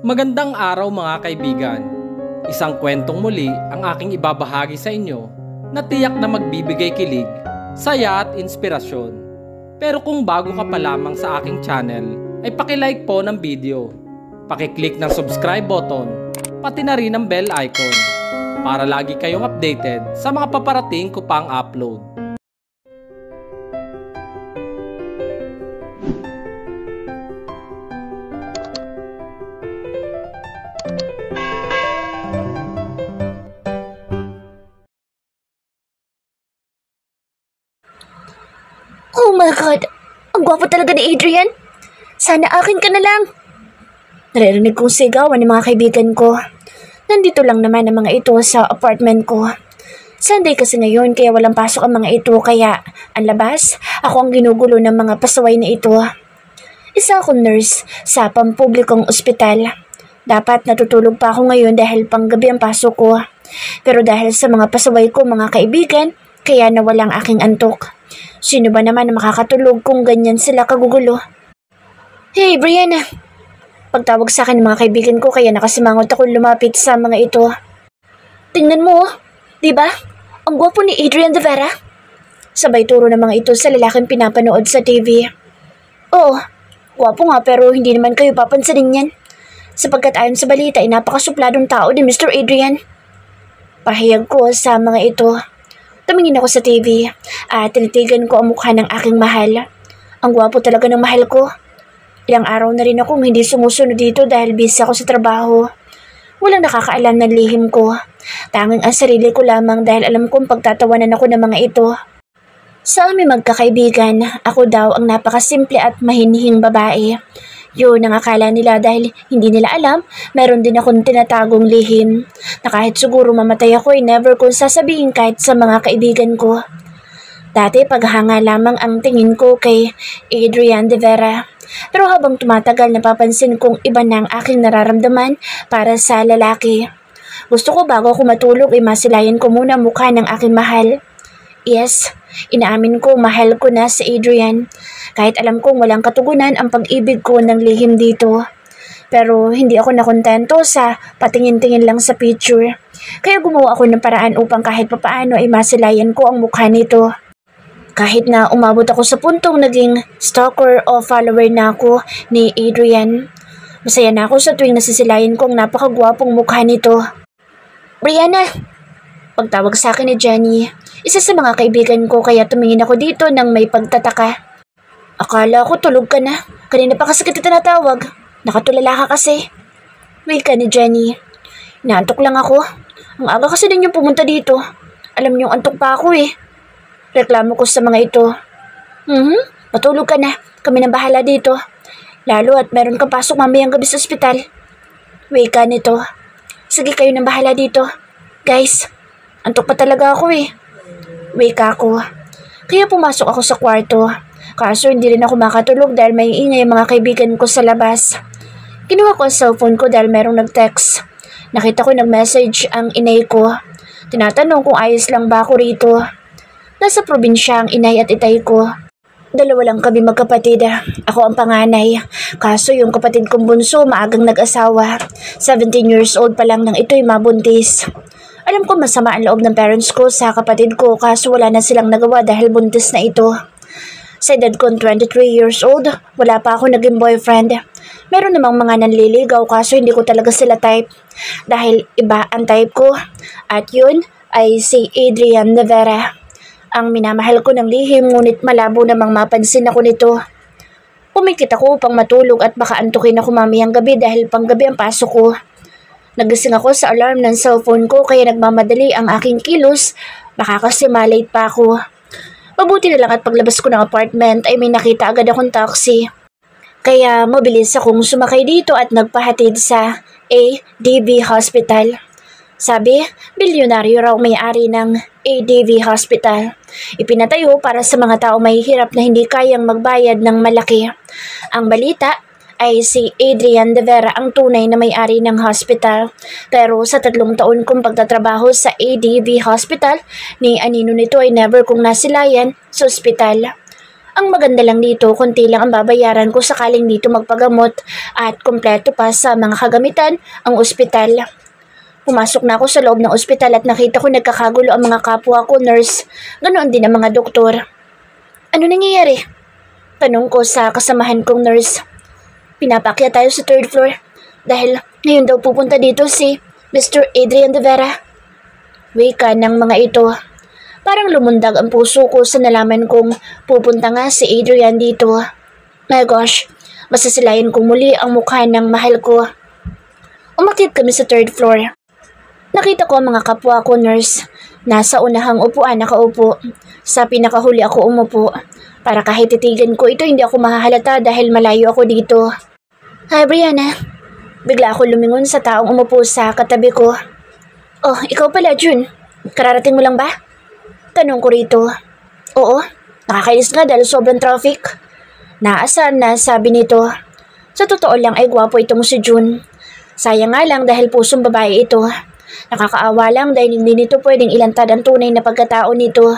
Magandang araw mga kaibigan. Isang kwentong muli ang aking ibabahagi sa inyo na tiyak na magbibigay kilig, saya at inspirasyon. Pero kung bago ka pa lamang sa aking channel, ay paki-like po ng video. Paki-click ng subscribe button, pati na rin ang bell icon para lagi kayong updated sa mga paparating ko pang upload. Oh my God! Ang gwapo talaga ni Adrian. Sana akin ka na lang. Naririnig kong sigawan ng mga kaibigan ko. Nandito lang naman ang mga ito sa apartment ko. Sunday kasi ngayon kaya walang pasok ang mga ito kaya ang labas, ako ang ginugulo ng mga pasaway na ito. Isa akong nurse sa pampublikong ospital. Dapat natutulog pa ako ngayon dahil panggabi ang pasok ko. Pero dahil sa mga pasaway ko mga kaibigan, kaya nawalang aking antok. Sino ba naman na makakatulog kung ganyan sila kagugulo? Hey, Brianna! Pagtawag sa akin ng mga kaibigan ko kaya nakasimangot ako lumapit sa mga ito. Tingnan mo, di ba? Ang gwapo ni Adrian de Vera. Sabay turo ng mga ito sa lalaking pinapanood sa TV. Oo, gwapo nga pero hindi naman kayo papansinin yan. Sapagkat ayon sa balita ay napakasupladong tao ni Mr. Adrian. Pahayag ko sa mga ito. Tumingin ako sa TV at tinitigan ko ang mukha ng aking mahal. Ang gwapo talaga ng mahal ko. Ilang araw na rin akong hindi sumusunod dito dahil busy ako sa trabaho. Walang nakakaalam ng lihim ko. Tanging ang sarili ko lamang dahil alam kong pagtatawanan ako ng mga ito. Sa aming magkakaibigan, ako daw ang napakasimple at mahinhing babae. Yun ang akala nila dahil hindi nila alam, meron din akong tinatagong lihim. Na kahit siguro mamatay ako ay never kong sasabihin kahit sa mga kaibigan ko. Dati paghanga lamang ang tingin ko kay Adrian de Vera. Pero habang tumatagal napapansin kong iba na ang aking nararamdaman para sa lalaki. Gusto ko bago ako matulog ay masilayan ko muna mukha ng aking mahal. Yes, inaamin ko mahal ko na si Adrian. Kahit alam kong walang katugunan ang pag-ibig ko ng lihim dito. Pero hindi ako nakontento sa patingin-tingin lang sa picture. Kaya gumawa ako ng paraan upang kahit papaano ay masilayan ko ang mukha nito. Kahit na umabot ako sa puntong naging stalker o follower na ako ni Adrian. Masaya na ako sa tuwing nasisilayan ko ang napakagwapong mukha nito. Brianna! Pagtawag sa akin ni Jenny, isa sa mga kaibigan ko kaya tumingin ako dito nang may pagtataka. Akala ko tulog ka na. Kanina pa kasi kita tinatawag. Nakatulala ka kasi. Wika ni Jenny. Naantok lang ako. Ang aga kasi din yung pumunta dito. Alam niyong antok pa ako eh. Reklamo ko sa mga ito. Matulog ka na. Kami nang bahala dito. Lalo at meron kang pasok mamayang gabi sa ospital. Wika nito. Sige kayo nang bahala dito. Guys, antok pa talaga ako eh. Wika ko. Kaya pumasok ako sa kwarto. Kaso hindi rin ako makatulog dahil may ingay ang mga kaibigan ko sa labas. Kinuha ko ang cellphone ko dahil merong nag-text. Nakita ko nag-message ang inay ko. Tinatanong kung ayos lang ba ako rito. Nasa probinsya ang inay at itay ko. Dalawa lang kami magkapatid. Ako ang panganay. Kaso yung kapatid kong bunso maagang nag-asawa. 17 years old pa lang nang ito'y mabuntis. Alam ko masama ang loob ng parents ko sa kapatid ko kaso wala na silang nagawa dahil buntis na ito. Sa edad kong 23 years old, wala pa ako naging boyfriend. Meron namang mga nanliligaw kaso hindi ko talaga sila type. Dahil iba ang type ko. At yun ay si Adrian de Vera. Ang minamahal ko ng lihim ngunit malabo namang mapansin ako nito. Pumikit ako upang matulog at baka antukin ako mamayang gabi dahil panggabi ang pasok ko. Nagising ako sa alarm ng cellphone ko kaya nagmamadali ang aking kilos. Baka kasi malate pa ako. Mabuti na lang at paglabas ko ng apartment ay may nakita agad akong taxi. Kaya mabilis akong sumakay dito at nagpahatid sa ADV Hospital. Sabi, bilyonaryo raw may-ari ng ADV Hospital. Ipinatayo para sa mga tao mahihirap na hindi kayang magbayad ng malaki. Ang balita ay si Adrian de Vera ang tunay na may-ari ng hospital. Pero sa 3 taon kong pagtatrabaho sa ADV Hospital, ni anino nito ay never kong nasilayan sa ospital. Ang maganda lang dito, konti lang ang babayaran ko sakaling dito magpagamot at kompleto pa sa mga kagamitan ang ospital. Pumasok na ako sa loob ng ospital at nakita ko nagkakagulo ang mga kapwa ko, nurse. Ganoon din ang mga doktor. Ano nangyayari? Tanong ko sa kasamahan kong nurse. Pinapaakyat tayo sa third floor dahil ngayon daw pupunta dito si Mr. Adrian De Vera. Wika ng mga ito. Parang lumundag ang puso ko sa nalaman kong pupunta nga si Adrian dito. My gosh, masasilayan kong muli ang mukha ng mahal ko. Umakyat kami sa third floor. Nakita ko ang mga kapwa ko, nurse. Nasa unahang upuan nakaupo. Sa pinakahuli ako umupo. Para kahit titigan ko ito, hindi ako mahahalata dahil malayo ako dito. Hi, Brianna. Bigla ako lumingon sa taong umupo sa katabi ko. Oh, ikaw pala, June. Kararating mo lang ba? Tanong ko rito. Oo, nakakainis nga dahil sobrang traffic. Naasar na sabi nito. Sa totoo lang ay gwapo itong si June. Sayang nga lang dahil pusong babae ito. Nakakaawa lang dahil hindi nito pwedeng ilantad ang tunay na pagkatao nito.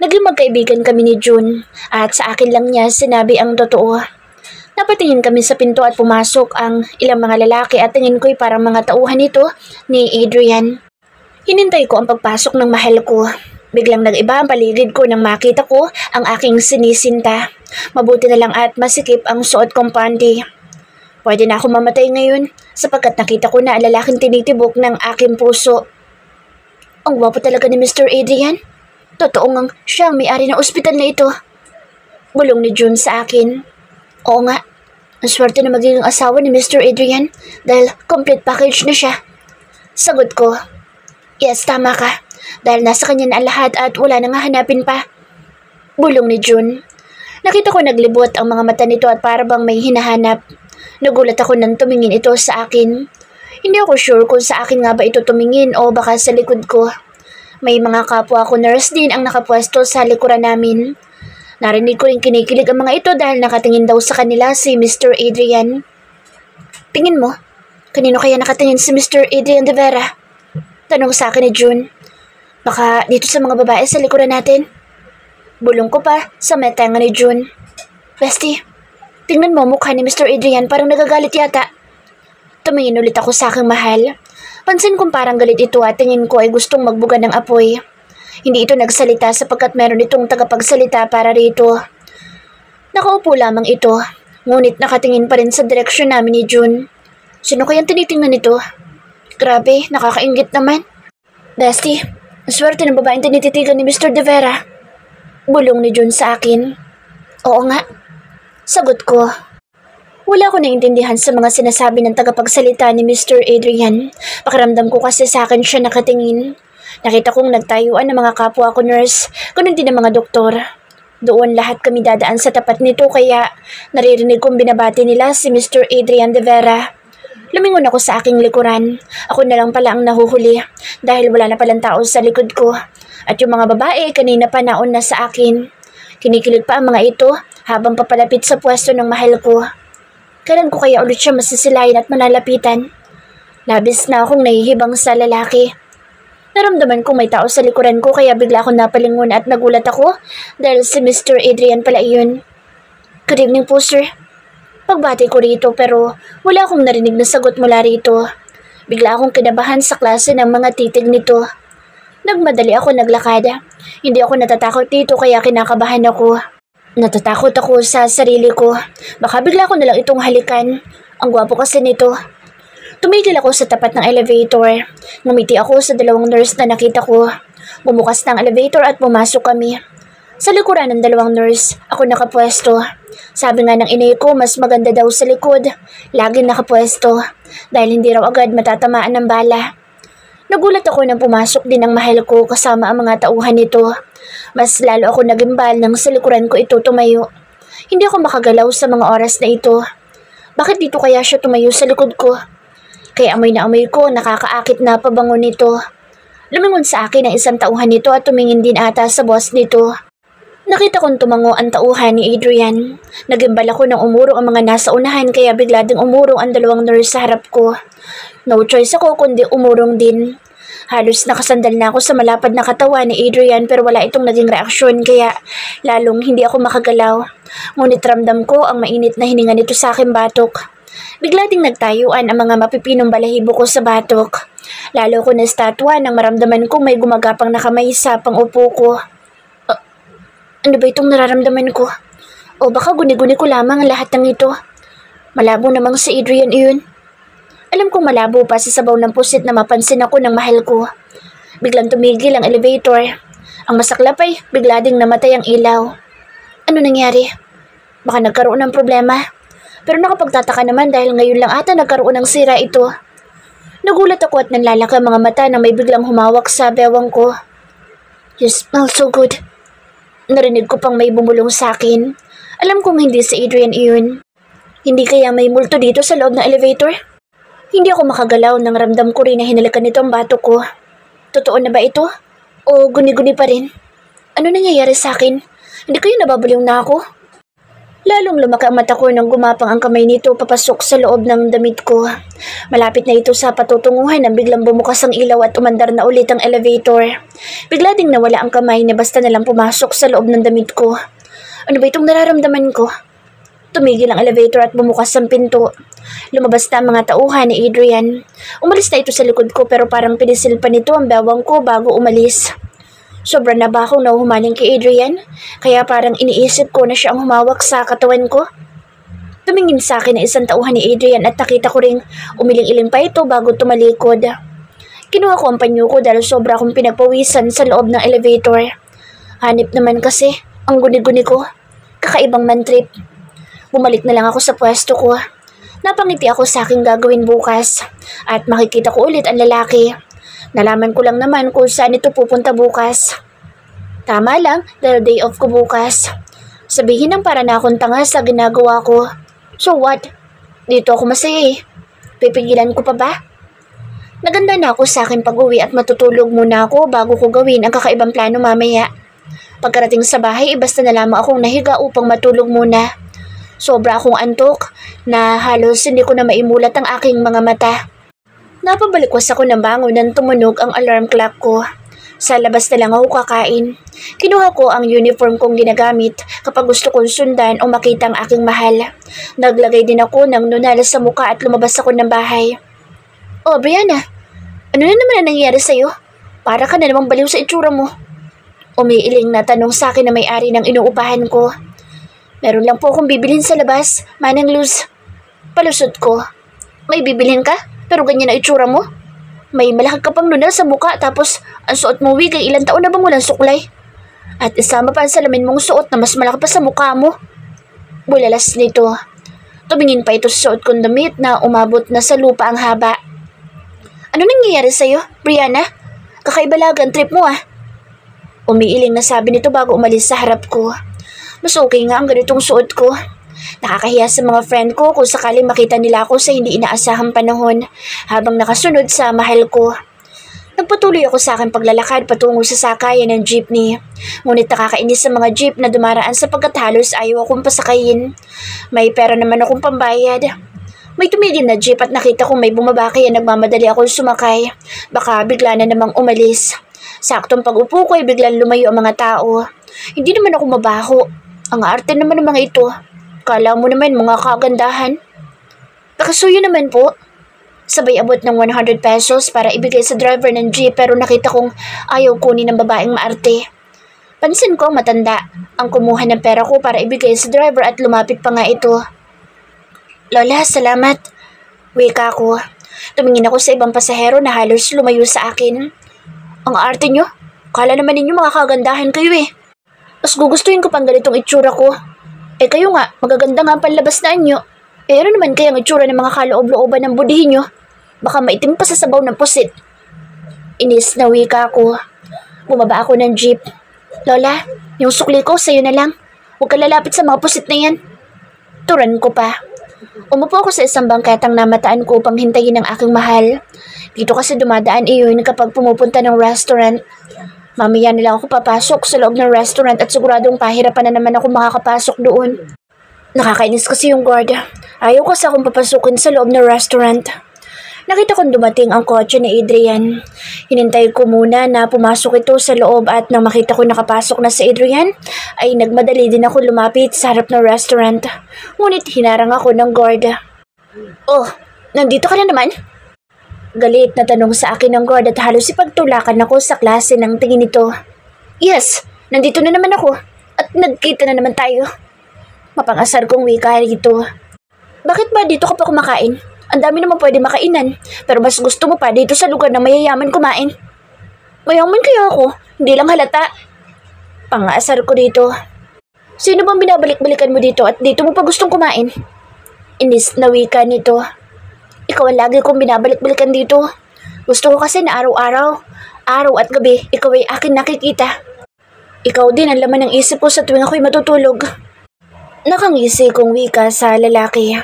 Naging magkaibigan kami ni June at sa akin lang niya sinabi ang totoo. Napatingin kami sa pinto at pumasok ang ilang mga lalaki at tingin ko'y parang mga tauhan nito ni Adrian. Hinintay ko ang pagpasok ng mahal ko. Biglang nag-iba ang paligid ko nang makita ko ang aking sinisinta. Mabuti na lang at masikip ang suot kong panty. Pwede na ako mamatay ngayon sapagkat nakita ko na ang lalaking tinitibok ng aking puso. Ang gwapo talaga ni Mr. Adrian. Totoo ngang siya ang may-ari ng ospital na ito. Bulong ni June sa akin. Oo nga, ang swerte na magiging asawa ni Mr. Adrian dahil complete package na siya. Sagot ko. Yes, tama ka. Dahil nasa kanya na ang lahat at wala nang hahanapin pa. Bulong ni June. Nakita ko naglibot ang mga mata nito at para bang may hinahanap. Nagulat ako nang tumingin ito sa akin. Hindi ako sure kung sa akin nga ba ito tumingin o baka sa likod ko. May mga kapwa ko nurse din ang nakapwesto sa likuran namin. Narinig ko rin kinikilig ang mga ito dahil nakatingin daw sa kanila si Mr. Adrian. Tingin mo, kanino kaya nakatingin si Mr. Adrian De Vera? Tanong sa akin ni June. Baka dito sa mga babae sa likuran natin. Bulong ko pa sa metanga ni June. Bestie, tingnan mo mukha ni Mr. Adrian parang nagagalit yata. Tumingin ulit ako sa aking mahal. Pansin kong parang galit ito at tingin ko ay gustong magbuga ng apoy. Hindi ito nagsalita sapagkat meron itong tagapagsalita para rito. Nakaupo lamang ito, ngunit nakatingin pa rin sa direksyon namin ni June. Sino kayang tinitingnan nito? Grabe, nakakaingit naman. Bestie, ang swerte ng babaeng tinititigan ni Mr. De Vera. Bulong ni June sa akin. Oo nga. Sagot ko. Wala ko naintindihan sa mga sinasabi ng tagapagsalita ni Mr. Adrian. Pakiramdam ko kasi sa akin siya nakatingin. Nakita kong nagtayuan ng mga kapwa ko nurse, ganun din ang mga doktor. Doon lahat kami dadaan sa tapat nito kaya naririnig kong binabati nila si Mr. Adrian De Vera. Lumingon ako sa aking likuran. Ako na lang pala ang nahuhuli dahil wala na palang tao sa likod ko. At yung mga babae kanina pa naon na sa akin. Kinikilig pa ang mga ito habang papalapit sa pwesto ng mahal ko. Kailan ko kaya ulit siya masisilayan at malalapitan? Labis na akong nahihibang sa lalaki. Naramdaman kong may tao sa likuran ko kaya bigla akong napalingon at nagulat ako dahil si Mr. Adrian pala iyon. Good evening po, sir. Pagbati ko rito pero wala akong narinig na sagot mula rito. Bigla akong kinabahan sa klase ng mga titig nito. Nagmadali ako naglakad. Hindi ako natatakot dito kaya kinakabahan ako. Natatakot ako sa sarili ko. Baka bigla ko nalang itong halikan. Ang gwapo kasi nito. Tumigil ako sa tapat ng elevator. Ngumiti ako sa dalawang nurse na nakita ko. Bumukas ng elevator at pumasok kami. Sa likuran ng dalawang nurse, ako nakapwesto. Sabi nga ng inay ko, mas maganda daw sa likod. Laging nakapwesto. Dahil hindi raw agad matatamaan ng bala. Nagulat ako nang pumasok din ang mahal ko kasama ang mga tauhan nito. Mas lalo ako nagimbal nang sa likuran ko ito tumayo. Hindi ako makagalaw sa mga oras na ito. Bakit dito kaya siya tumayo sa likod ko? Kaya amoy na amoy ko, nakakaakit na pabango nito. Lumingon sa akin ang isang tauhan nito at tumingin din ata sa boss nito. Nakita kong tumango ang tauhan ni Adrian. Nagimbal ako nang umurong ang mga nasa unahan kaya bigla ding umurong ang dalawang nurse sa harap ko. No choice ako kundi umurong din. Halos nakasandal na ako sa malapad na katawan ni Adrian pero wala itong naging reaksyon kaya lalong hindi ako makagalaw. Ngunit ramdam ko ang mainit na hininga nito sa aking batok. Bigla ding nagtayuan ang mga mapipinong balahibo ko sa batok. Lalo ko na estatwa nang maramdaman kong may gumagapang na kamay sa pangupo ko. Ano ba itong nararamdaman ko? O baka guni-guni ko lamang ang lahat ng ito? Malabo namang si Adrian iyon. Alam kong malabo pa sa sabaw ng pusit na mapansin ako ng mahal ko. Biglang tumigil ang elevator. Ang masaklap ay bigla ding namatay ang ilaw. Ano nangyari? Baka nagkaroon ng problema. Pero nakapagtataka naman dahil ngayon lang ata nagkaroon ng sira ito. Nagulat ako at nanlalaki ang mga mata na may biglang humawak sa bewang ko. You smell so good. Narinig ko pang may bumulong sa akin. Alam kong hindi si Adrian iyon. Hindi kaya may multo dito sa loob ng elevator? Hindi ako makagalaw nang ramdam ko rin na hinalikan nito ang batok ko. Totoo na ba ito? O guni-guni pa rin? Ano nangyayari sa akin? Hindi kayo nababaliw na ako? Lalong lumaki ang mata ko nang gumapang ang kamay nito papasok sa loob ng damit ko. Malapit na ito sa patutunguhan nang biglang bumukas ang ilaw at umandar na ulit ang elevator. Bigla ding nawala ang kamay na basta nalang pumasok sa loob ng damit ko. Ano ba itong nararamdaman ko? Tumigil ang elevator at bumukas ang pinto. Lumabas na ang mga tauhan ni Adrian. Umalis na ito sa likod ko pero parang pinisil pa nito ang bewang ko bago umalis. Sobra na ba akong nahuhumaling kay Adrian? Kaya parang iniisip ko na siya ang humawak sa katawan ko? Tumingin sa akin ang isang tauhan ni Adrian at nakita ko ring umiling-iling pa ito bago tumalikod. Kinuha ko ang panyo ko dahil sobra akong pinagpawisan sa loob ng elevator. Hanip naman kasi ang guni-guni ko. Kakaibang man-trip. Bumalik na lang ako sa pwesto ko. Napangiti ako sa aking gagawin bukas at makikita ko ulit ang lalaki. Nalaman ko lang naman kung saan ito pupunta bukas. Tama lang dahil day off ko bukas. Sabihin ng para na akong tanga sa ginagawa ko. So what? Dito ako masaya eh. Pipigilan ko pa ba? Naganda na ako sa akin pag-uwi at matutulog muna ako bago ko gawin ang kakaibang plano mamaya. Pagkarating sa bahay, basta na lamang akong nahiga upang matulog muna. Sobra akong antok na halos hindi ko na maimulat ang aking mga mata. Napabalikwas ako ng bangon nang tumunog ang alarm clock ko. Sa labas na lang ako kakain. Kinuha ko ang uniform kong ginagamit kapag gusto kong sundan o makita ang aking mahal. Naglagay din ako ng nunal sa muka at lumabas ako ng bahay. Oh, Brianna, ano na naman ang nangyayari sa'yo? Para ka na namang baliw sa itsura mo. Umiiling na tanong sa akin na may-ari ng inuupahan ko. Meron lang po akong bibilhin sa labas, Manang Luz. Palusot ko. May bibilhin ka? Pero ganyan na itsura mo? May malaki ka pang nunal sa muka tapos ang suot mo wig ay ilang taon na bang walang suklay? At isama pa ang salamin mong suot na mas malaki pa sa mukha mo. Bulalas nito. Tumingin pa ito sa suot kong damit na umabot na sa lupa ang haba. Ano nangyayari sa'yo, Brianna? Kakaibalagan trip mo ah. Umiiling na sabi nito bago umalis sa harap ko. Mas okay nga ang ganitong suot ko. Nakakahiya sa mga friend ko kung sakaling makita nila ako sa hindi inaasahang panahon habang nakasunod sa mahal ko. Nagpatuloy ako sa aking paglalakad patungo sa sakayan ng jeepney. Ngunit nakakainis sa mga jeep na dumaraan sapagkat halos ayaw akong pasakayin. May pera naman akong pambayad. May tumigil na jeep at nakita kong may bumaba kaya nagmamadali akong sumakay. Baka bigla na namang umalis. Saktong pag-upo ko ay biglang lumayo ang mga tao. Hindi naman ako mabaho. Ang arte naman ng mga ito. Kala mo naman mga kagandahan. Pakasuyo naman po. Sabay abot ng 100 pesos para ibigay sa driver ng jeep pero nakita kong ayaw kunin ng babaeng maarte. Pansin ko ang matanda ang kumuha ng pera ko para ibigay sa driver at lumapit pa nga ito. Lola, salamat. Wika ko. Tumingin ako sa ibang pasahero na halos lumayo sa akin. Ang arte nyo? Kala naman ninyo mga kagandahan kayo eh. Mas gugustuhin ko pang ganitong itsura ko. Eh kayo nga, magaganda nga ang panlabas na anyo. Eh ano naman kaya ang itsura ng mga kaloob-looban ng budihin nyo? Baka maitim pa sa sabaw ng pusit. Inis na wika ko. Bumaba ako ng jeep. Lola, yung sukli ko sa'yo na lang. Huwag ka lalapit sa mga pusit na yan. Turan ko pa. Umupo ako sa isang bangketang namataan ko upang hintayin ang aking mahal. Dito kasi dumadaan iyon kapag pumupunta ng restaurant. Mamaya nila ako papasok sa loob ng restaurant at siguradong pahirapan na naman ako makakapasok doon. Nakakainis kasi yung guard. Ayaw kasi akong papasukin sa loob ng restaurant. Nakita kong dumating ang kotse ni Adrian. Hinintay ko muna na pumasok ito sa loob at nang makita ko nakapasok na si Adrian, ay nagmadali din ako lumapit sa harap ng restaurant. Ngunit hinarang ako ng guard. "Oh, nandito ka na naman?" Galit na tanong sa akin ng guard at halos ipagtulakan ako sa klase ng tingin nito. "Yes, nandito na naman ako at nagkita na naman tayo." Mapangasar kong wika rito. "Bakit ba dito ka pa kumakain? Ang dami naman pwede makainan, pero mas gusto mo pa dito sa lugar na mayayaman kumain." "Mayaman kaya ako, hindi lang halata." Pangasar ko dito. "Sino bang binabalik-balikan mo dito at dito mo pa gustong kumain?" Inis na wika nito. "Ikaw ang lagi kong binabalik-balikan dito. Gusto ko kasi na araw-araw, araw at gabi, ikaw ay akin nakikita. Ikaw din ang laman ng isip ko sa tuwing ako'y matutulog." Nakangisi kong wika sa lalaki.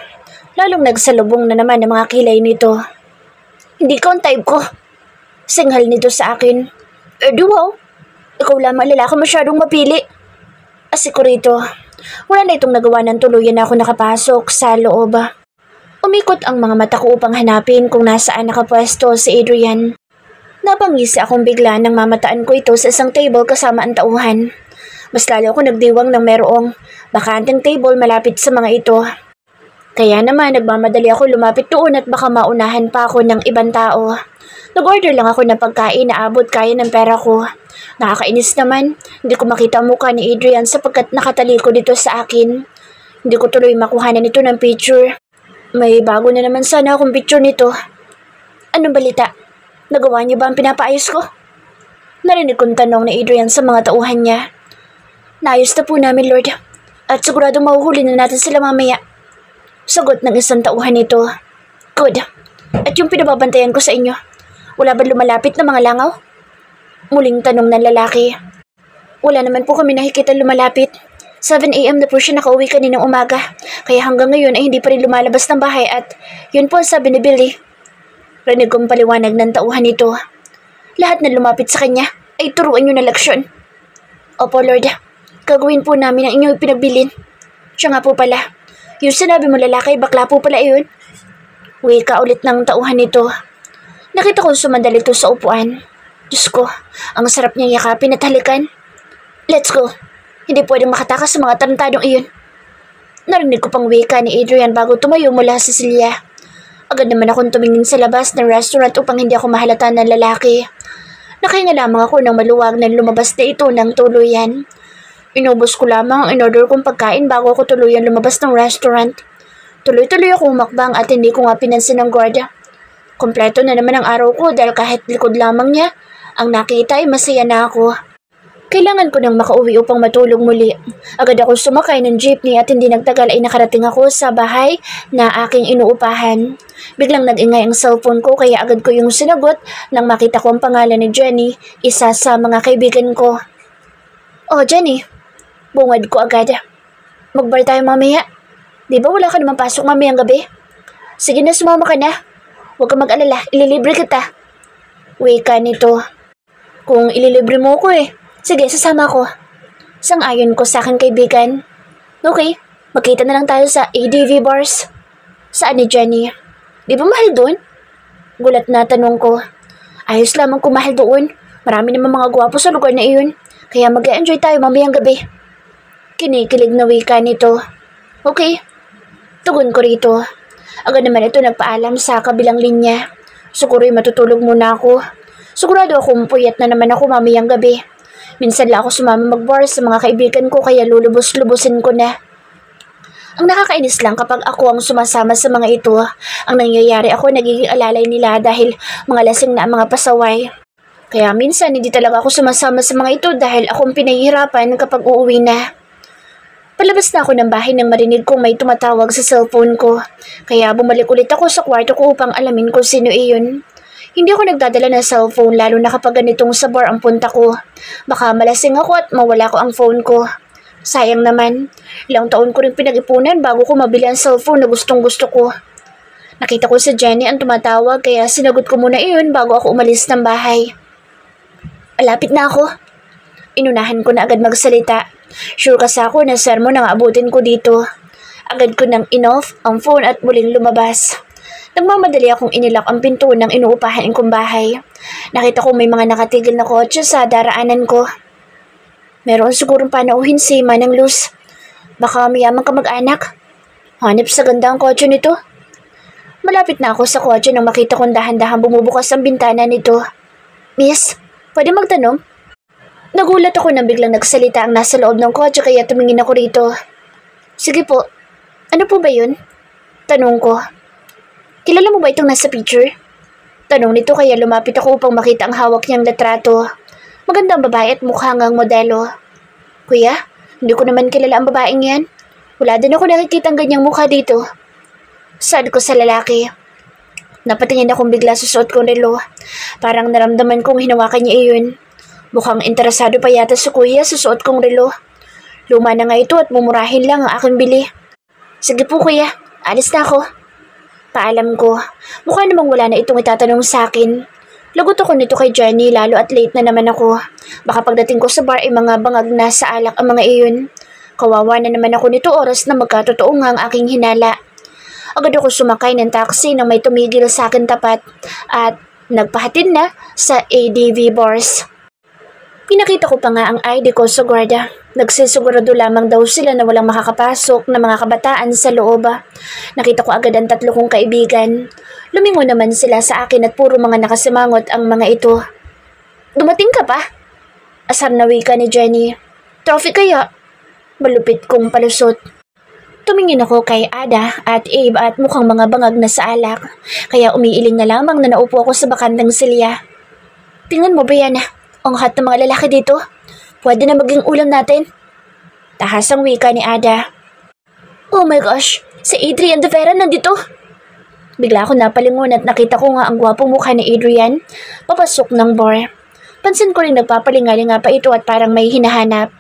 Lalong nagsalubong na naman ang mga kilay nito. "Hindi ka ang type ko." Singhal nito sa akin. "Di wow, ikaw lamang lalaki masyadong mapili." Asiko rito. Wala na itong nagawa ng tuluyan na ako nakapasok sa loob. Umikot ang mga mata ko upang hanapin kung nasaan nakapwesto si Adrian. Napangisi akong bigla nang mamataan ko ito sa isang table kasama ang tauhan. Mas lalo ko nagdiwang ng merong bakanteng table malapit sa mga ito. Kaya naman nagmamadali ako lumapit doon at baka maunahan pa ako ng ibang tao. Nag-order lang ako ng pagkain na abot kaya ng pera ko. Nakakainis naman, hindi ko makita ang mukha ni Adrian sapagkat nakataliko dito sa akin. Hindi ko tuloy makuhanan ito ng picture. May bago na naman sana akong picture nito. "Anong balita? Nagawa niyo ba ang pinapaayos ko?" Narinig kong tanong ni Adrian sa mga tauhan niya. "Naayos na po namin, Lord. At siguradong mahuhuli na natin sila mamaya." Sagot ng isang tauhan nito. "Good. At yung pinababantayan ko sa inyo, wala ba lumalapit na mga langaw?" Muling tanong ng lalaki. "Wala naman po kami nakikita lumalapit. 7 a.m. na po siya nakauwi kaninang umaga, kaya hanggang ngayon ay hindi pa rin lumalabas ng bahay at yun po ang sabi ni Billy." Rinig kong paliwanag ng tauhan nito. "Lahat na lumapit sa kanya ay turuan niyo na leksyon." "Opo, Lord. Gagawin po namin ang inyong pinagbilin." "Siya nga po pala. Yung sinabi mo lalaki, bakla po pala iyon." Wika ulit ng tauhan nito. Nakita kong sumandal ito sa upuan. Diyos ko, ang sarap niyang yakapin at halikan. "Let's go. Hindi pwedeng makatakas sa mga tarantadong iyon." Narinig ko pang wika ni Adrian bago tumayo mula sa silya. Agad naman akong tumingin sa labas ng restaurant upang hindi ako mahalata ng lalaki. Nakahinga lamang ako ng maluwag na lumabas na ito ng tuluyan. Inubos ko lamang ang in-order kong pagkain bago ako tuluyan lumabas ng restaurant. Tuloy-tuloy akong umakbang at hindi ko nga pinansin ng guardia. Kompleto na naman ang araw ko dahil kahit likod lamang niya, ang nakita ay masaya na ako. Kailangan ko nang makauwi upang matulog muli. Agad ako sumakay ng jeepney at hindi nagtagal ay nakarating ako sa bahay na aking inuupahan. Biglang nag-ingay ang cellphone ko kaya agad ko yung sinagot nang makita ko ang pangalan ni Jenny, isa sa mga kaibigan ko. "Oh, Jenny." Bungad ko agad. "Mag-bar tayo mamaya. Di ba wala ka naman pasok mamayang gabi?" "Sige na, sumama ka na. Huwag ka mag-alala, ililibre kita." Wika nito. "Kung ililibre mo ko sige, sasama ko." Sang-ayon ko sa aking kaibigan. "Okay, magkita na lang tayo sa ADV Bars." "Saan ni Jenny? Di ba mahal doon?" Gulat na tanong ko. "Ayos lamang kung mahal doon. Marami naman mga gwapo sa lugar na iyon. Kaya mag-enjoy tayo mamayang gabi." Kinikilig na wika nito. "Okay." Tugon ko rito. Agad naman ito nagpaalam sa kabilang linya. Siguro'y matutulog muna ako. Sigurado akong puyat na naman ako mamayang gabi. Minsan lang ako sumama mag-bar sa mga kaibigan ko kaya lulubos-lubusin ko na. Ang nakakainis lang kapag ako ang sumasama sa mga ito. Ang nangyayari ako nagiging alalay nila dahil mga lasing na ang mga pasaway. Kaya minsan hindi talaga ako sumasama sa mga ito dahil akong pinahihirapan kapag uuwi na. Palabas na ako ng bahay nang marinig kong may tumatawag sa cellphone ko. Kaya bumalik ulit ako sa kwarto ko upang alamin kung sino iyon. Hindi ako nagdadala ng cellphone lalo na kapag ganitong sa bar ang punta ko. Baka malasing ako at mawala ko ang phone ko. Sayang naman, ilang taon ko rin pinag-ipunan bago ko mabili ang cellphone na gustong gusto ko. Nakita ko si Jenny ang tumatawag kaya sinagot ko muna iyon bago ako umalis ng bahay. Malapit na ako. Inunahan ko na agad magsalita. Sure kasi ako na sermon ang abutin ko dito. Agad ko nang in-off ang phone at muling lumabas. Nagmamadali akong inilak ang pinto ng inuupahan kong bahay. Nakita ko may mga nakatigil na kotse sa daraanan ko. Meron sigurong panauhin si Manang Luz. Baka mayamang kamag-anak. Hanip sa ganda ang kotse nito. Malapit na ako sa kotse nang makita kong dahan-dahan bumubukas ang bintana nito. Miss, pwede magtanong? Nagulat ako nang biglang nagsalita ang nasa loob ng kotse kaya tumingin ako rito. Sige po, ano po ba yun? Tanong ko. Kilala mo ba itong nasa picture? Tanong nito kaya lumapit ako upang makita ang hawak niyang litrato. Magandang babae at mukha ngang modelo. Kuya, hindi ko naman kilala ang babaeng yan. Wala din ako nakikita ang ganyang mukha dito. Saad ko sa lalaki. Napatingin akong bigla sa suot kong relo. Parang naramdaman kong hinawakan niya iyon. Mukhang interesado pa yata si kuya sa suot kong relo. Luma na nga ito at mumurahin lang ang aking bili. Sige po kuya, alis na ako. Paalam ko. Mukha namang wala na itong itatanong sa akin. Lagot ako nito kay Jenny lalo at late na naman ako. Baka pagdating ko sa bar ay mga bangag na sa alak ang mga iyon. Kawawa na naman ako nito oras na magkatotoo nga ang aking hinala. Agad ako sumakay ng taxi nang may tumigil sa akin tapat at nagpahatid na sa ADV bars. Pinakita ko pa nga ang ID ko sa gwardiya. Nagsisigurado lamang daw sila na walang makakapasok na mga kabataan sa loob. Nakita ko agad ang 3 kong kaibigan. Lumingon naman sila sa akin at puro mga nakasimangot ang mga ito. Dumating ka pa? Asar na wika ni Jenny. Trophy kaya? Malupit kong palusot. Tumingin ako kay Ada at Abe at mukhang mga bangag na sa alak. Kaya umiiling na lamang na naupo ako sa bakantang silya. Tingnan mo, Brianna. Ang hot ng mga lalaki dito. Pwede na maging ulam natin. Tahasang wika ni Ada. Oh my gosh, si Adrian de Vera nandito. Bigla ako napalingon at nakita ko nga ang gwapong mukha ni Adrian papasok ng bar. Pansin ko rin nagpapalingalinga pa ito at parang may hinahanap.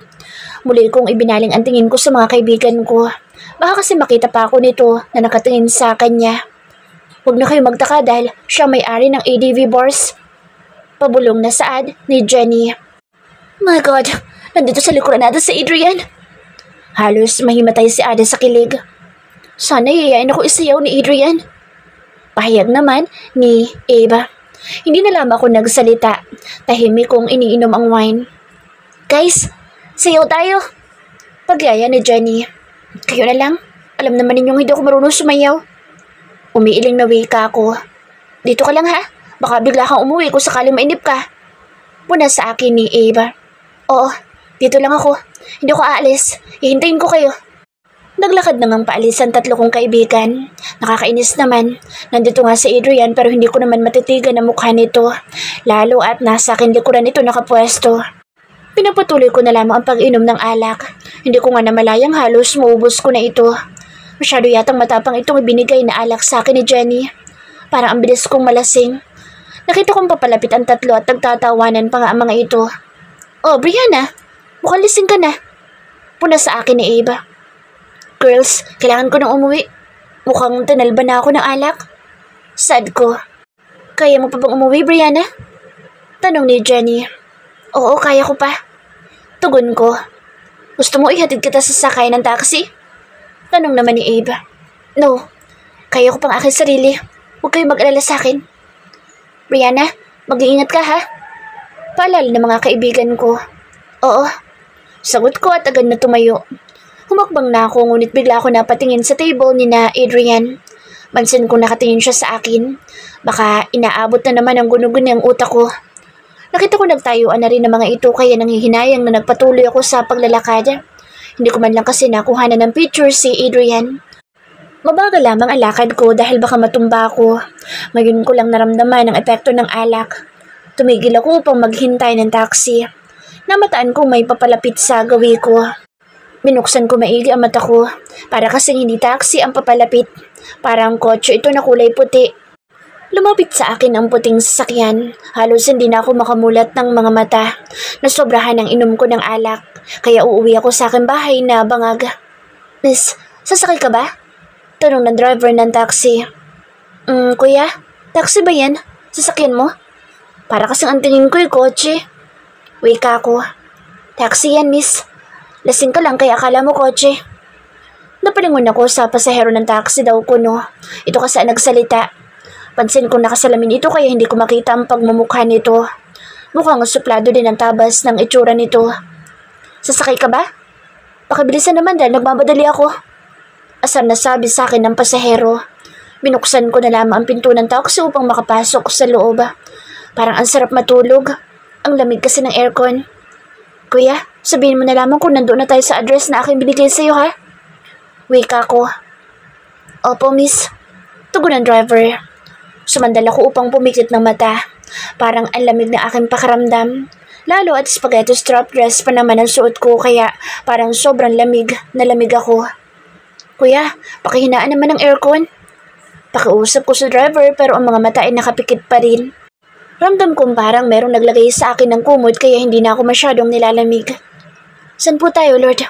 Muli kong ibinaling ang tingin ko sa mga kaibigan ko. Baka kasi makita pa ako nito na nakatingin sa kanya. Huwag na kayo magtaka dahil siya may-ari ng ADV bars. Pabulong na saad ni Jenny. My God, nandito sa likuran natin si Adrian. Halos mahimatay si Ada sa kilig. Sana yayain ako isayaw ni Adrian. Pahayag naman ni Eva. Hindi na lamang ako nagsalita. Tahimik kong iniinom ang wine. Guys, sayaw tayo. Pagyaya ni Jenny. Kayo na lang. Alam naman ninyong hindi ako marunong sumayaw. Umiiling na wika ako. Dito ka lang ha. Baka bigla kang umuwi kung sakaling mainip ka. Muna sa akin ni Eva. Oo, dito lang ako. Hindi ako aalis. Hihintayin ko kayo. Naglakad na ngang paalis ang 3 kong kaibigan. Nakakainis naman. Nandito nga si Adrian pero hindi ko naman matitigan ang mukha nito. Lalo at nasa akin likuran ito nakapwesto. Pinapatuloy ko na lamang ang pag-inom ng alak. Hindi ko nga namalayang halos maubos ko na ito. Masyado yatang matapang itong ibinigay na alak sa akin ni Jenny. Parang ang bilis kong malasing. Nakita kong papalapit ang 3 at nagtatawanan pa nga ang mga ito. Oh, Brianna, mukhang lasing ka na. Puna sa akin ni Eva. Girls, kailangan ko nang umuwi. Mukhang tinalba na ako ng alak. Sad ko. Kaya mo pa bang umuwi, Brianna? Tanong ni Jenny. Oo, kaya ko pa. Tugon ko. Gusto mo ihatid kita sa sakay ng taxi? Tanong naman ni Eva. No, kaya ko pang aking sarili. Huwag kayo mag-alala sa akin. Brianna, mag-iingat ka ha? Paalala ng mga kaibigan ko. Oo. Sagot ko at agad na tumayo. Humakbang na ako ngunit bigla ako napatingin sa table ni na Adrian. Pansin ko nakatingin siya sa akin. Baka inaabot na naman ang gunugun ng utak ko. Nakita ko nagtayuan na rin ng mga ito kaya nanghihinayang na nagpatuloy ako sa paglalakad. Hindi ko man lang kasi nakuhanan ng picture si Adrian. Mabagal lamang ang lakad ko dahil baka matumba ako. Ngayon ko lang naramdaman ang epekto ng alak. Tumigil ako upang maghintay ng taxi. Namataan kong may papalapit sa gawi ko. Binuksan ko maigi ang mata ko. Para kasing hindi taxi ang papalapit. Parang kotse ito na kulay puti. Lumapit sa akin ang puting sasakyan. Halos hindi na ako makamulat ng mga mata. Nasobrahan ang inom ko ng alak. Kaya uuwi ako sa aking bahay na bangag. Miss, sasakay ka ba? Tanong ng driver ng taxi. Kuya, taxi ba yan? Sasakyan mo? Para kasing ang tingin ko kotse. Wika ko. Taxi yan, miss. Lasing ka lang kaya akala mo kotse. Napalingon ako sa pasahero ng taxi daw ko, no. Ito kasi ang nagsalita. Pansin kong nakasalamin ito kaya hindi ko makita ang pagmumukha nito. Mukhang suplado din ang tabas ng itsura nito. Sasakay ka ba? Pakibilisan naman dahil nagmamadali ako. Asar na sabi sa akin ng pasahero. Binuksan ko na lamang ang pinto ng taxi upang makapasok sa loob. Parang ang sarap matulog. Ang lamig kasi ng aircon. Kuya, sabihin mo na lamang kung nandoon na tayo sa address na aking binigay sa'yo ha? Wika ko. Opo, miss. Tugon ng driver. Sumandal ako upang pumikit ng mata. Parang ang lamig na aking pakaramdam. Lalo at spaghetti strap dress pa naman ang suot ko kaya parang sobrang lamig na lamig ako. Kuya, pakihinaan naman ang aircon. Pakiusap ko sa driver pero ang mga mata ay nakapikit pa rin. Ramdam kong parang merong naglagay sa akin ng kumot kaya hindi na ako masyadong nilalamig. San po tayo, Lord?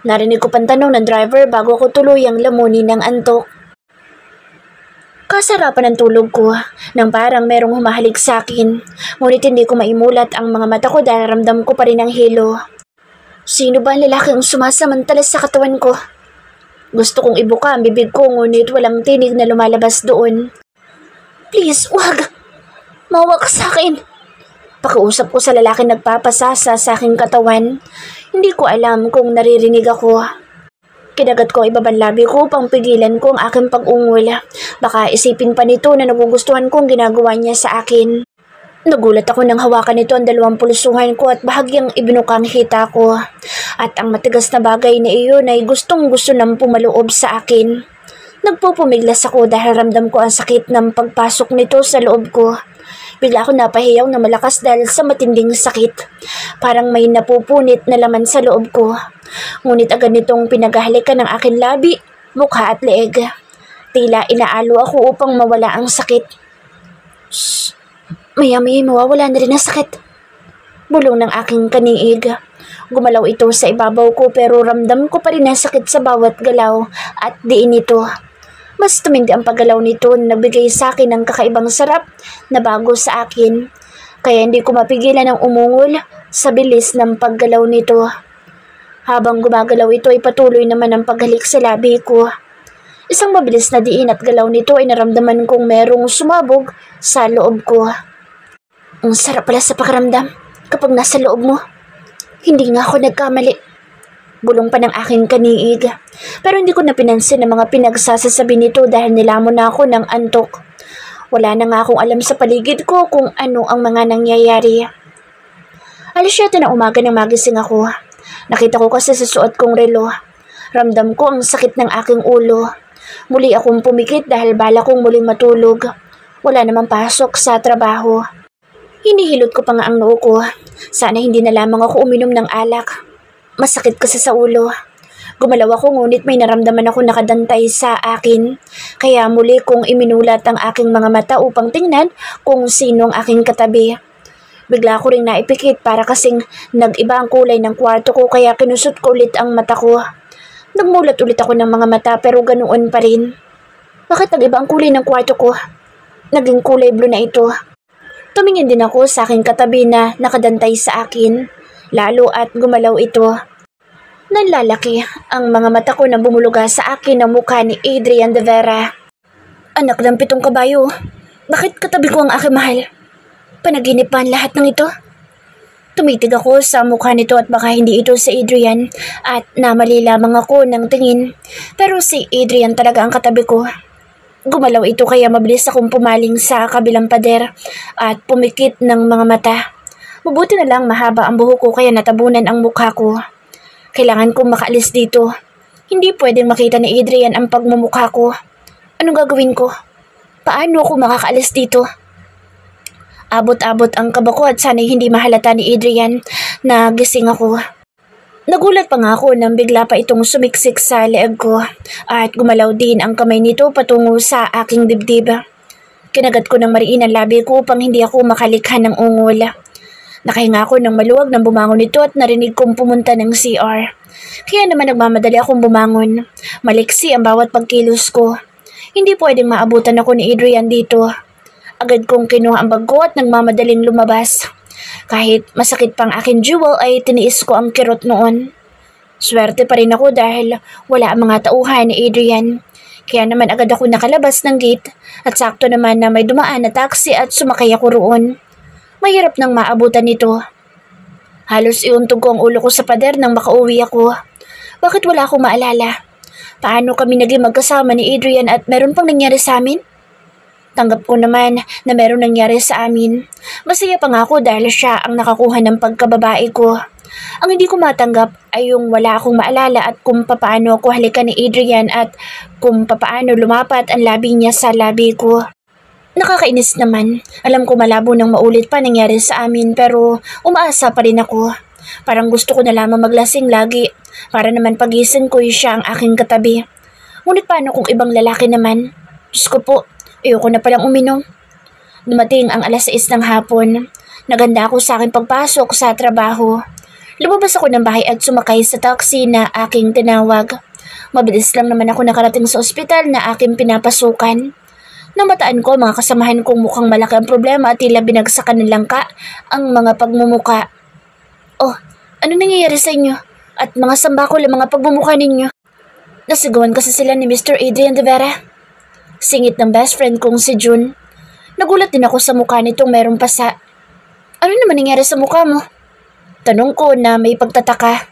Narinig ko pang tanong ng driver bago ako tuluyang lamunin ng antok. Kasarapan ng tulog ko nang parang merong humahalik sa akin. Ngunit hindi ko maimulat ang mga mata ko dahil ramdam ko pa rin ang hilo. Sino ba ang lalaking sumasamantala sa katawan ko? Gusto kong ibuka ang bibig ko ngunit walang tinig na lumalabas doon. Please, wag! Mawa ka sa akin! Pakiusap ko sa lalaking nagpapasasa sa aking katawan. Hindi ko alam kung naririnig ako. Kinagat ko ibabang labi ko upang pigilan ko ang aking pag-ungol. Baka isipin pa nito na nagugustuhan ko ang ginagawa niya sa akin. Nagulat ako nang hawakan nito ang 2 pulsuhan ko at bahagyang ibinukang hita ko. At ang matigas na bagay na iyon ay gustong-gusto nang pumaloob sa akin. Nagpupumiglas ako dahil ramdam ko ang sakit ng pagpasok nito sa loob ko. Bigla ako napahiyaw na malakas dahil sa matinding sakit. Parang may napupunit na laman sa loob ko. Ngunit agad nitong pinaghahalikan ng aking labi, mukha at leeg. Tila inaalo ako upang mawala ang sakit. Shhh! Maya-maya mawawala na rin ang sakit. Bulong ng aking kaniig. Gumalaw ito sa ibabaw ko pero ramdam ko pa rin ang sakit sa bawat galaw at diin ito. Mas tumindi ang paggalaw nito na nagbigay sa akin ng kakaibang sarap na bago sa akin. Kaya hindi ko mapigilan ang umungol sa bilis ng paggalaw nito. Habang gumagalaw ito ay patuloy naman ang paghalik sa labi ko. Isang mabilis na diin at galaw nito ay naramdaman kong merong sumabog sa loob ko. Ang sarap pala sa pakiramdam kapag nasa loob mo. Hindi nga ako nagkamali. Bulong pa ng aking kaniig. Pero hindi ko na pinansin ang mga pinagsasasabi nito dahil nilamon na ako ng antok. Wala na nga akong alam sa paligid ko kung ano ang mga nangyayari. 7:00 na umaga nang magising ako. Nakita ko kasi sa suot kong relo. Ramdam ko ang sakit ng aking ulo. Muli akong pumikit dahil bala kong muling matulog. Wala namang pasok sa trabaho. Hinihilot ko pa nga ang noo ko. Sana hindi na lamang ako uminom ng alak. Masakit kasi sa ulo. Gumalaw ako ngunit may naramdaman ako nakadantay sa akin. Kaya muli kong iminulat ang aking mga mata upang tingnan kung sino ang aking katabi. Bigla ko ring naipikit para kasing nag-iba ang kulay ng kwarto ko kaya kinusot ko ulit ang mata ko. Nagmulat ulit ako ng mga mata pero ganoon pa rin. Bakit nag-iba ang kulay ng kwarto ko? Naging kulay blue na ito. Tumingin din ako sa aking katabi na nakadantay sa akin. Lalo at gumalaw ito. Nanlalaki ang mga mata ko na bumuluga sa akin ang mukha ni Adrian de Vera. Anak ng 7 kabayo, bakit katabi ko ang aking mahal? Panaginip pa ang lahat ng ito? Tumitig ako sa mukha nito at baka hindi ito si Adrian at namali lamang ako ng tingin. Pero si Adrian talaga ang katabi ko. Gumalaw ito kaya mabilis akong pumaling sa kabilang pader at pumikit ng mga mata. Mabuti na lang mahaba ang buhok ko kaya natabunan ang mukha ko. Kailangan kong makaalis dito. Hindi pwedeng makita ni Adrian ang pagmumukha ko. Anong gagawin ko? Paano ako makakaalis dito? Abot-abot ang kaba ko at sana'y hindi mahalata ni Adrian na gising ako. Nagulat pa nga ako nang bigla pa itong sumiksik sa leeg ko at gumalaw din ang kamay nito patungo sa aking dibdib. Kinagat ko ng mariin ang labi ko upang hindi ako makalikha ng ungol. Nakahinga ako ng maluwag nang bumangon ito at narinig kong pumunta ng CR. Kaya naman nagmamadali akong bumangon. Maliksi ang bawat pagkilos ko. Hindi pwedeng maabutan ako ni Adrian dito. Agad kong kinuha ang bag ko at nagmamadaling lumabas. Kahit masakit pang aking jewel ay tiniis ko ang kirot noon. Swerte pa rin ako dahil wala ang mga tauhan ni Adrian. Kaya naman agad ako nakalabas ng gate at sakto naman na may dumaan na taxi at sumakay ako roon. Mahirap nang maabutan nito. Halos iuntog ko ang ulo ko sa pader nang makauwi ako. Bakit wala akong maalala? Paano kami naging magkasama ni Adrian at meron pang nangyari sa amin? Tanggap ko naman na meron nangyari sa amin. Masaya pa nga ako dahil siya ang nakakuha ng pagkababae ko. Ang hindi ko matanggap ay yung wala akong maalala at kung papaano ako halikan ni Adrian at kung papaano lumapat ang labi niya sa labi ko. Nakakainis naman. Alam ko malabo nang maulit pa nangyari sa amin pero umaasa pa rin ako. Parang gusto ko na lamang maglasing lagi para naman pagising ko siya ang aking katabi. Ngunit paano kung ibang lalaki naman? Diyos ko po, ayoko na palang uminom. Dumating ang 6:00 ng hapon. Naganda ako sa aking pagpasok sa trabaho. Lumabas ako ng bahay at sumakay sa taxi na aking tinawag. Mabilis lang naman ako nakarating sa ospital na aking pinapasukan. Namataan ko mga kasamahan kong mukhang malaki ang problema at tila binagsakan ng langka ang mga pagmumuka. Oh, ano nangyayari sa inyo? At mga sambakol ang mga pagmumuka ninyo? Nasigawan kasi sila ni Mr. Adrian de Vera. Singit ng best friend kong si June. Nagulat din ako sa mukha nitong merong pasa. Ano naman nangyari sa mukha mo? Tanong ko na may pagtataka.